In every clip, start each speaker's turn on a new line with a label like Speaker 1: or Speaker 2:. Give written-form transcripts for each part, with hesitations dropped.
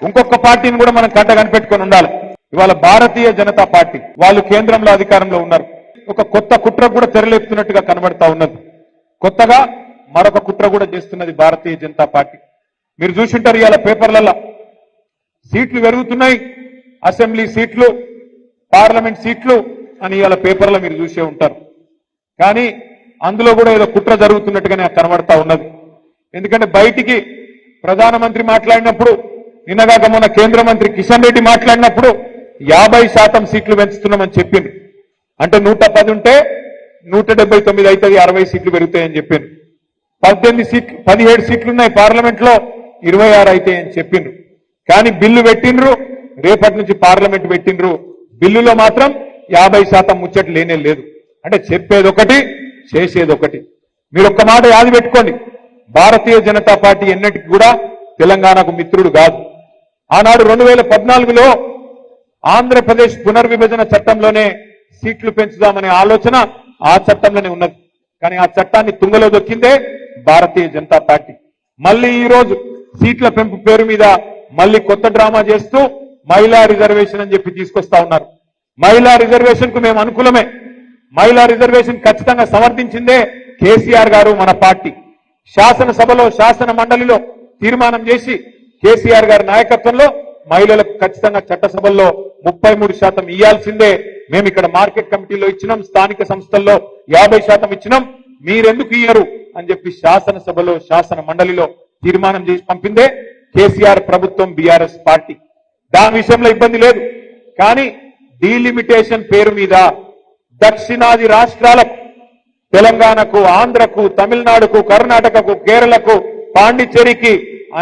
Speaker 1: ఇంకొక పార్టీని కూడా మనం కంట కనిపెట్టుకొని ఉండాలి. ఇవాళ భారతీయ జనతా పార్టీ వాళ్ళు కేంద్రంలో అధికారంలో ఉన్నారు. ఒక కొత్త కుట్ర కూడా తెరలేపుతున్నట్టుగా కనబడతా ఉన్నది. కొత్తగా మరొక కుట్ర కూడా చేస్తున్నది భారతీయ జనతా పార్టీ. మీరు చూసింటారు ఇవాళ పేపర్లలో సీట్లు పెరుగుతున్నాయి, అసెంబ్లీ సీట్లు, పార్లమెంట్ సీట్లు అని ఇవాళ పేపర్లో మీరు చూసే ఉంటారు. కానీ అందులో కూడా ఏదో కుట్ర జరుగుతున్నట్టుగానే కనబడతా ఉన్నది. ఎందుకంటే బయటికి ప్రధానమంత్రి మాట్లాడినప్పుడు, నిన్నగాక మొన్న కేంద్ర మంత్రి కిషన్ రెడ్డి మాట్లాడినప్పుడు 50% సీట్లు పెంచుతున్నామని చెప్పింది. అంటే 110 ఉంటే 179 అవుతుంది, 60 సీట్లు పెరుగుతాయని చెప్పింది. 17 సీట్లున్నాయి పార్లమెంట్ లో, 26 అవుతాయని చెప్పిండ్రు. కానీ బిల్లు పెట్టిండ్రు, రేపటి నుంచి పార్లమెంట్ పెట్టిండ్రు. బిల్లులో మాత్రం 50% ముచ్చట లేనే లేదు. అంటే చెప్పేది ఒకటి, చేసేది ఒకటి. మీరు ఒక్క మాట యాది పెట్టుకోండి, భారతీయ జనతా పార్టీ ఎన్నటికి కూడా తెలంగాణకు మిత్రుడు కాదు. ఆనాడు 2014లో ఆంధ్రప్రదేశ్ పునర్విభజన చట్టంలోనే సీట్లు పెంచుదామనే ఆలోచన ఆ చట్టంలోనే ఉన్నది. కానీ ఆ చట్టాన్ని తుంగలో దొక్కిందే భారతీయ జనతా పార్టీ. మళ్ళీ ఈ రోజు సీట్ల పెంపు పేరు మీద మళ్ళీ కొత్త డ్రామా చేస్తూ మహిళా రిజర్వేషన్ అని చెప్పి తీసుకొస్తా ఉన్నారు. మహిళా రిజర్వేషన్ కు మేము అనుకూలమే. మహిళా రిజర్వేషన్ ఖచ్చితంగా సమర్థించిందే కేసీఆర్ గారు, మన పార్టీ. శాసనసభలో, శాసన మండలిలో తీర్మానం చేసి కేసీఆర్ గారి నాయకత్వంలో మహిళలకు ఖచ్చితంగా చట్టసభల్లో 33% ఇయ్యాల్సిందే. మేము ఇక్కడ మార్కెట్ కమిటీలో ఇచ్చినాం, స్థానిక సంస్థల్లో 50% ఇచ్చినాం, మీరెందుకు ఇయ్యరు అని చెప్పి శాసనసభలో, శాసన మండలిలో తీర్మానం చేసి పంపిందే కేసీఆర్ ప్రభుత్వం, బీఆర్ఎస్ పార్టీ. దాని విషయంలో ఇబ్బంది లేదు. కానీ డీలిమిటేషన్ పేరు మీద దక్షిణాది రాష్ట్రాలకు, తెలంగాణకు, ఆంధ్రకు, తమిళనాడుకు, కర్ణాటకకు, కేరళకు, పాండిచ్చేరికి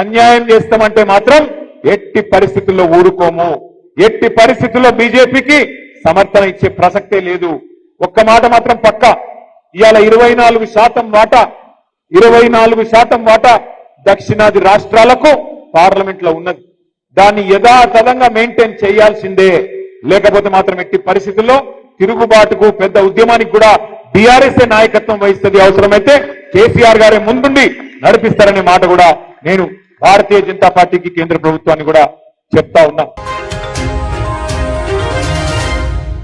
Speaker 1: అన్యాయం చేస్తామంటే మాత్రం ఎట్టి పరిస్థితుల్లో ఊరుకోము. ఎట్టి పరిస్థితుల్లో బీజేపీకి సమర్థన ఇచ్చే ప్రసక్తే లేదు. ఒక్క మాట మాత్రం పక్కా, ఇవాళ 24% వాటా దక్షిణాది రాష్ట్రాలకు పార్లమెంట్ లో ఉన్నది. దాన్ని యథాతథంగా మెయింటైన్ చేయాల్సిందే. లేకపోతే మాత్రం ఎట్టి పరిస్థితుల్లో తిరుగుబాటుకు, పెద్ద ఉద్యమానికి కూడా బీఆర్ఎస్ నాయకత్వం వహిస్తుంది. అవసరమైతే కేసీఆర్ గారే ముందుండి నడిపిస్తారనే మాట కూడా నేను భారతీయ జనతా పార్టీకి, కేంద్ర ప్రభుత్వాన్ని కూడా చెప్తా ఉన్నా.